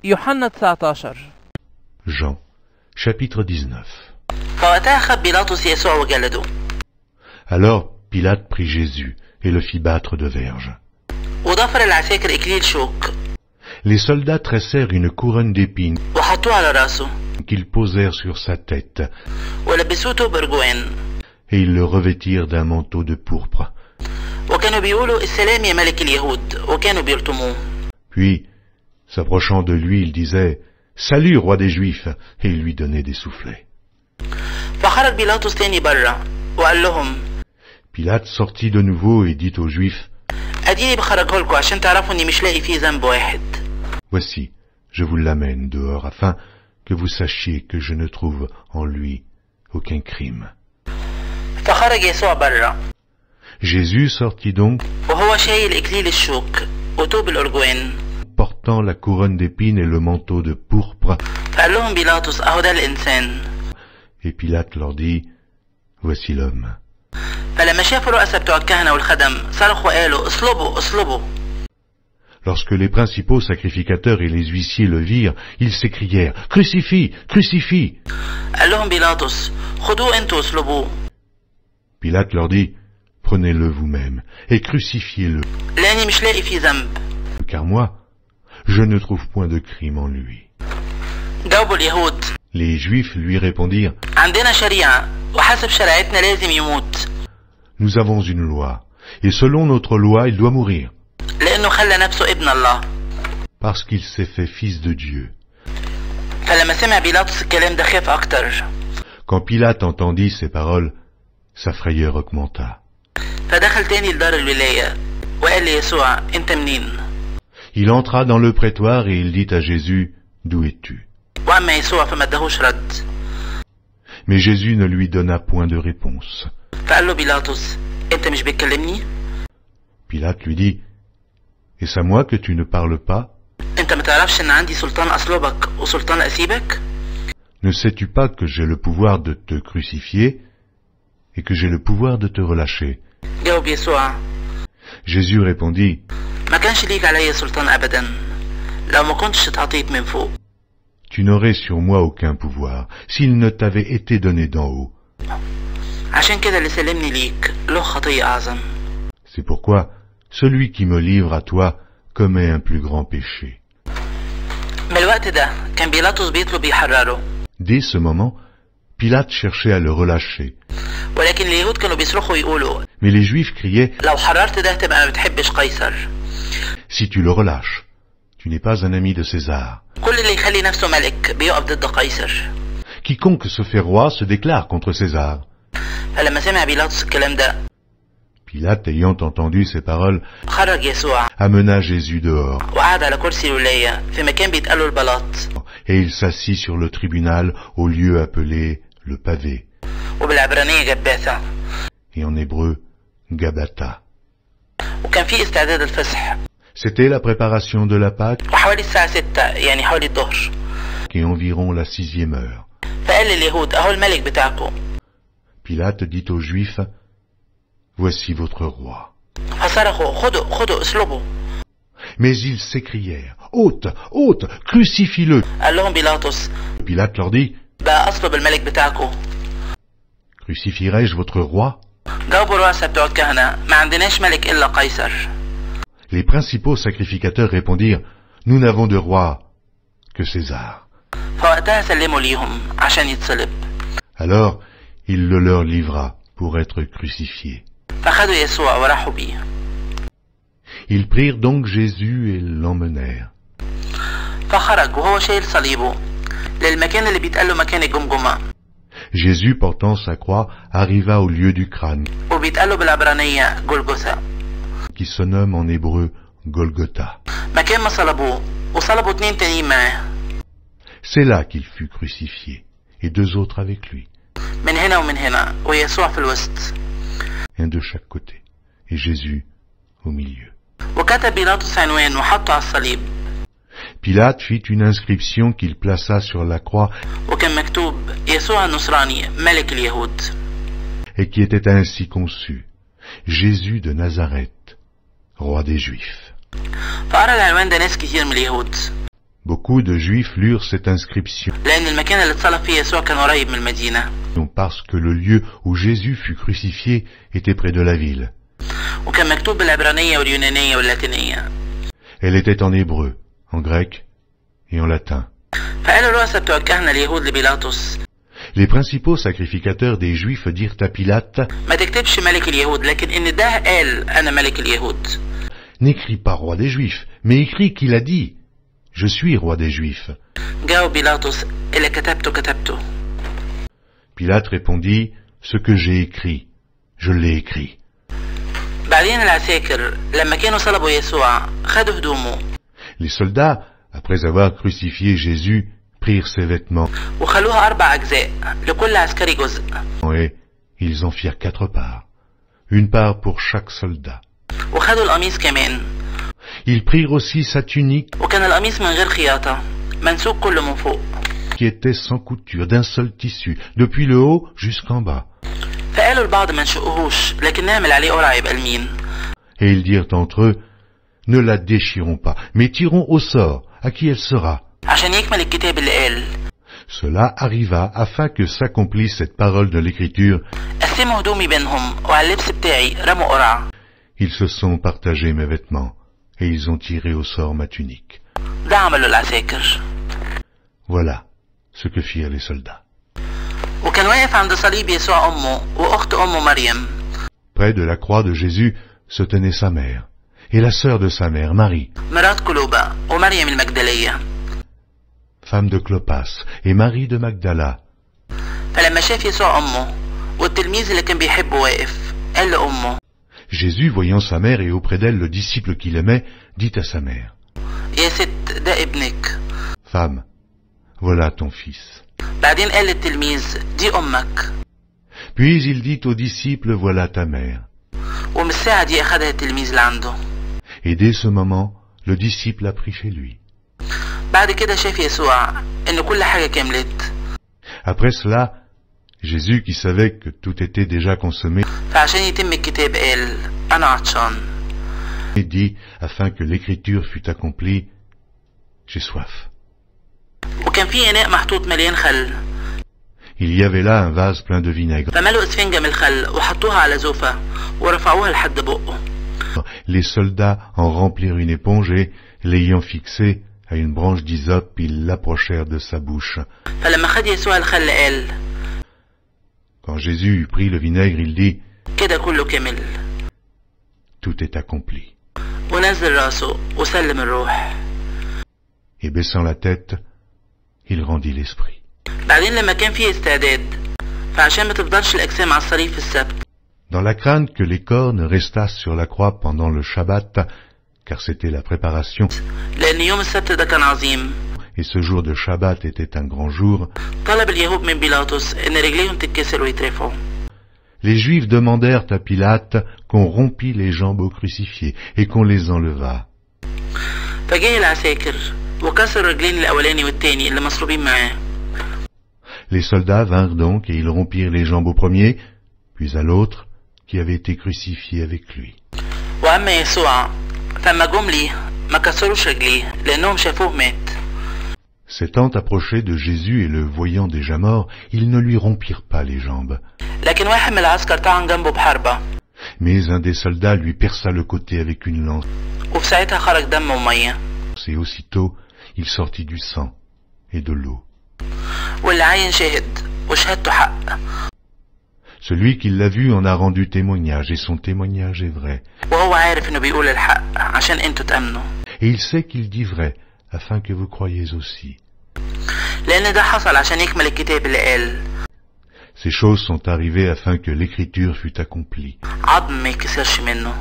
يوحنا 19 Jean, chapitre 19. فوقتها أخذ بيلاطس يسوع وجلده. Alors Pilate prit Jésus et le fit battre de verges. وضفر العساكر إكليل شوك Les soldats tressèrent une couronne d'épines وحطوه على راسه qu'ils posèrent sur sa tête, ولبسوه توب أرجوان، et ils le revêtirent d'un manteau de pourpre. وكانوا بيقولوا السلام يا ملك اليهود، وكانوا بيرتموه. Puis, s'approchant de lui, il disait « Salut, roi des Juifs !» et il lui donnait des soufflets. فخرج بيلاطس تاني برا وقال لهم Pilate sortit de nouveau et dit aux Juifs اديني بخرجه لكم عشان تعرفوا اني مش لاقي فيه ذنب واحد. « Voici, je vous l'amène dehors afin que vous sachiez que je ne trouve en lui aucun crime. » فخرج يسوع برا Jésus sortit donc, وهو شايل اكليل الشوك وتوب الارجوان. portant la couronne d'épines et le manteau de pourpre, فقال لهم بيلاطس اهو ده الانسان. et Pilate leur dit « Voici l'homme. » فلما شافوا الرؤساء بتوع الكهنة والخدم صرخوا قالوا اصلبوا اصلبوا. Lorsque les principaux sacrificateurs et les huissiers le virent, ils s'écrièrent « Crucifie, crucifie !» قال لهم بيلاطس خدوه انتوا اصلبوه. Pilate leur dit « Prenez-le vous-même et crucifiez-le, لاني مش لاقي فيه ذنب. car moi, je ne trouve point de crime en lui. » جاوبوا اليهود Les Juifs lui répondirent عندنا شريعة وحسب شريعتنا لازم يموت، « Nous avons une loi, et selon notre loi, il doit mourir, لانه خلى نفسه ابن الله. parce qu'il s'est fait fils de Dieu. » فلما سمع بيلاطس الكلام ده خاف اكتر، Quand Pilate entendit ces paroles, sa frayeur augmenta. فدخل تاني لدار الولاية وقال ليسوع انت منين؟ Il entra dans le prétoire et il dit à Jésus « D'où es-tu » واما يسوع فما اداهوش رد. Mais Jésus ne lui donna point de réponse. فقال له بيلاطس انت مش بتكلمني؟ Pilate lui dit « Est-ce à moi que tu ne parles pas ? انت ما تعرفش ان عندي سلطان اصلبك وسلطان اسيبك؟ Ne sais-tu pas que j'ai le pouvoir de te crucifier et que j'ai le pouvoir de te relâcher ?» جاوب يسوع Jésus répondit ما كانش ليك عليا سلطان ابدا لو ما كنتش اتعطيت من فوق. « Tu n'aurais sur moi aucun pouvoir s'il ne t'avait été donné d'en haut. عشان كده اللي سلمني ليك له خطية اعظم. C'est pourquoi celui qui me livre à toi commet un plus grand péché. » من الوقت ده كان بيلاطس بيطلب يحرره، Dès ce moment, Pilate cherchait à le relâcher. ولكن اليهود كانوا بيصرخوا ويقولوا Mais les Juifs criaient لو حررت ده تبقى ما بتحبش قيصر. « Si tu le relâches, tu n'es pas un ami de César. كل اللي يخلي نفسه ملك بيقف ضد قيصر. Quiconque se fait roi se déclare contre César. » فلما سمع بيلاطس الكلام ده Pilate, ayant entendu ces paroles, خرج يسوع amena Jésus dehors, وقعد على كرسي الولاية في مكان بيتقال له البلاط، et il s'assit sur le tribunal au lieu appelé le pavé, وبالعبرانية جباثة، et en hébreu Gabata. وكان في استعداد الفصح، C'était la préparation de la Pâque, وحوالي الساعة 6 يعني حوالي الظهر. et environ la 6e heure. فقال لليهود اهو الملك بتاعكم. Pilate dit aux Juifs, « Voici votre roi. » فصرخوا خدوا اصلبوا. Mais ils s'écrièrent, « Ôte, ôte, crucifie-le » قال لهم بيلاطس Pilate leur dit, بقى اصلب الملك بتاعكم. « Crucifierai-je votre roi ?» جاوبوا الرؤساء بتوع الكهنة ما عندناش ملك الا قيصر. Les principaux sacrificateurs répondirent, « Nous n'avons de roi que César. » فوقتها سلموا ليهم عشان يتصلب. Alors il le leur livra pour être crucifié. فخدوا يسوع وراحوا بيه. Ils prirent donc Jésus et l'emmenèrent. فخرج وهو شايل صليبه للمكان اللي بيتقال له مكان الجمجمة، Jésus, portant sa croix, arriva au lieu du crâne, وبيتقال له بالعبرانية جولجوثا، qui se nomme en hébreu Golgotha. مكان ما صلبوه وصلبوا 2 تانيين معاه. C'est là qu'il fut crucifié, et 2 autres avec lui, من هنا ومن هنا ويسوع في الوسط. un de chaque côté, et Jésus au milieu. وكتب بيلاطس عنوان وحطه على الصليب، Pilate fit une inscription qu'il plaça sur la croix وكان مكتوب يسوع النصراني ملك اليهود. et qui était ainsi conçu, Jésus de Nazareth, roi des Juifs. فقرا العنوان ده ناس كتير من اليهود. Beaucoup de Juifs lurent cette inscription لأن المكان اللي اتصلب فيه يسوع كان قريب من المدينة. parce que le lieu où Jésus fut crucifié était près de la ville. وكان مكتوب بالعبرانية واليونانية واللاتينية. Elle était en hébreu, en grec et en latin. فقال الرؤساء بتوع الكهنة اليهود لبيلاطس Les principaux sacrificateurs des Juifs dirent à Pilate, ما تكتبش ملك اليهود لكن إن ده قال أنا ملك اليهود. n'écris pas roi des Juifs, mais écris qu'il a dit, je suis roi des Juifs. جاوب بيلاطس اللي كتبته كتبته. Pilate répondit, ce que j'ai écrit, je l'ai écrit. بعدين العساكر لما كانوا صلبوا يسوع خدوا هدومه. Les soldats, après avoir crucifié Jésus, prirent ses vêtements وخلوها 4 أجزاء لكل عسكري جزء. et ils en firent 4 parts, une part pour chaque soldat. وخدوا القميص كمان. Ils prirent aussi sa tunique وكان القميص من غير خياطة منسوق كله من فوق. qui était sans couture, d'un seul tissu, depuis le haut jusqu'en bas. فقالوا البعض ما نشقهوش لكن نعمل عليه قرعة يبقى لمين. Et ils dirent entre eux, ne la déchirons pas, mais tirons au sort, à qui elle sera. عشان يكمل الكتاب اللي قال Cela arriva afin que s'accomplisse cette parole de l'Écriture. قسموا هدومي بينهم وعلى اللبس بتاعي رموا قرعة. Ils se sont partagés mes vêtements, et ils ont tiré au sort ma tunique. ده عملوا العساكر. Voilà ce que firent les soldats. وكان واقف عند صليب يسوع أمه وأخت أمه مريم. Près de la croix de Jésus se tenait sa mère, et la sœur de sa mère, Marie, مرات كلوبا ومريم المجدلية. femme de Clopas, et Marie de Magdala. فلما شاف يسوع أمه والتلميذ اللي كان بيحبه واقف قال لأمه Jésus, voyant sa mère et auprès d'elle le disciple qu'il aimait, dit à sa mère, يا ست ده ابنك. Femme, voilà ton fils. بعدين قال للتلميذ دي أمك. Puis il dit au disciple, voilà ta mère. ومن الساعة دي أخدها التلميذ لعنده. Et dès ce moment, le disciple l'a pris chez lui. بعد كده شاف يسوع إن كل حاجة كملت. Après cela, Jésus, qui savait que tout était déjà consommé, فعشان يتم الكتاب قال أنا عطشان. dit, afin que l'écriture fût accomplie, j'ai soif. وكان في إناء محطوط مليان خل. Il y avait là un vase plein de vinaigre. فملوا إسفنجة من الخل وحطوها على زوفة ورفعوها لحد بقه. Les soldats en remplirent une éponge et, l'ayant fixée à une branche d'hysope, ils l'approchèrent de sa bouche. فلما خد يسوع الخل قال Quand Jésus eut pris le vinaigre, il dit, كده كله كمل. tout est accompli. ونزل راسه وسلم الروح. Et baissant la tête, il rendit l'esprit. بعدين لما كان فيه استعداد فعشان ما تفضلش الأجسام على الصليب في السبت. Dans la crainte que les corps ne restassent sur la croix pendant le Shabbat, car c'était la préparation, لأن يوم السبت ده كان عظيم. et ce jour de Shabbat était un grand jour, طلب اليهود من بيلاطس إن رجليهم تتكسر ويترفعوا. les Juifs demandèrent à Pilate qu'on rompît les jambes aux crucifiés et qu'on les enlevât. فجه العساكر وكسر الرجلين الأولاني والتاني اللي مصلوبين معاه. Les soldats vinrent donc et ils rompirent les jambes au premier, puis à l'autre, qui avait été crucifié avec lui. وأما يسوع فما جم ليه ما كسروش رجليه لأنهم شافوه مات. S'étant approchés de Jésus et le voyant déjà mort, ils ne lui rompirent pas les jambes. لكن واحد من العسكر طعن جنبه بحربة. Mais un des soldats lui perça le côté avec une lance, وفي ساعتها خرج دم ومية. et aussitôt il sortit du sang et de l'eau. واللي عين شهد وشهادته حق. Celui qui l'a vu en a rendu témoignage, et son témoignage est vrai. وهو عارف إنه بيقول الحق عشان أنتوا تأمنوا. Et il sait qu'il dit vrai, afin que vous croyiez aussi. لأن ده حصل عشان يكمل الكتاب اللي قال Ces choses sont arrivées afin que l'écriture fût accomplie. عظم ما يكسرش منه.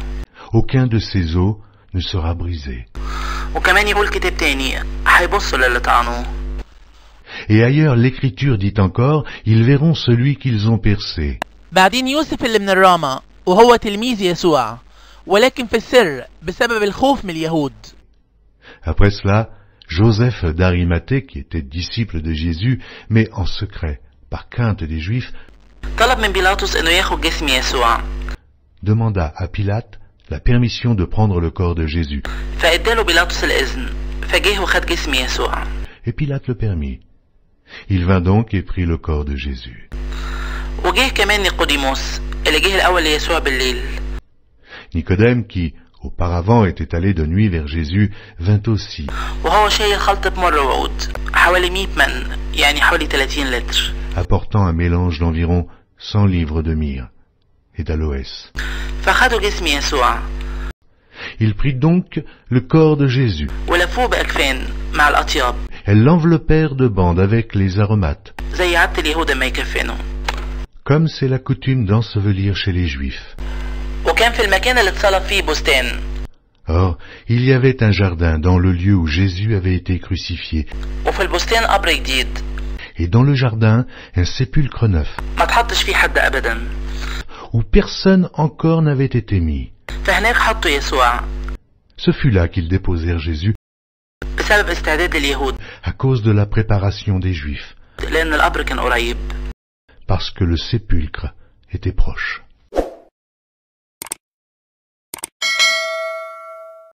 Aucun de ces os ne sera brisé. وكمان يقول كتاب تاني هيبصوا للي طعنوه. Et ailleurs l'écriture dit encore, ils verront celui qu'ils ont percé. بعدين يوسف اللي من الرامة وهو تلميذ يسوع ولكن في السر بسبب الخوف من اليهود. Après cela, Joseph d'Arimathée, qui était disciple de Jésus, mais en secret, par crainte des Juifs, طلب من بيلاطس إنه ياخد جسم يسوع. demanda à Pilate la permission de prendre le corps de Jésus. فاداله بيلاطس الإذن فجه وخد جسم يسوع. Et Pilate le permit. Il vint donc et prit le corps de Jésus. وجه كمان نيقوديموس اللي جه الأول ليسوع بالليل. Nicodème, qui auparavant était allé de nuit vers Jésus, vint aussi, وهو شايل خلطة مر وعود حوالي 100 من، يعني حوالي 30 لتر. apportant un mélange d'environ 100 livres de myrrhe et d'aloès. فخدوا جسم يسوع Il prit donc le corps de Jésus. ولفوه بأكفان مع الأطياب Elles l'enveloppèrent de bandes avec les aromates, زي عادة اليهود ما يكفنوا. comme c'est la coutume d'ensevelir chez les Juifs. وكان في المكان اللي اتصلب فيه بستان. Or, il y avait un jardin dans le lieu où Jésus avait été crucifié, وفي البستان قبر جديد et dans le jardin, un sépulcre neuf, ما تحطش فيه حد أبدا. où personne encore n'avait été mis. فهناك حطوا يسوع Ce fut là qu'ils déposèrent Jésus بسبب استعداد اليهود، à cause de la préparation des Juifs, لأن القبر كان قريب. parce que le sépulcre était proche.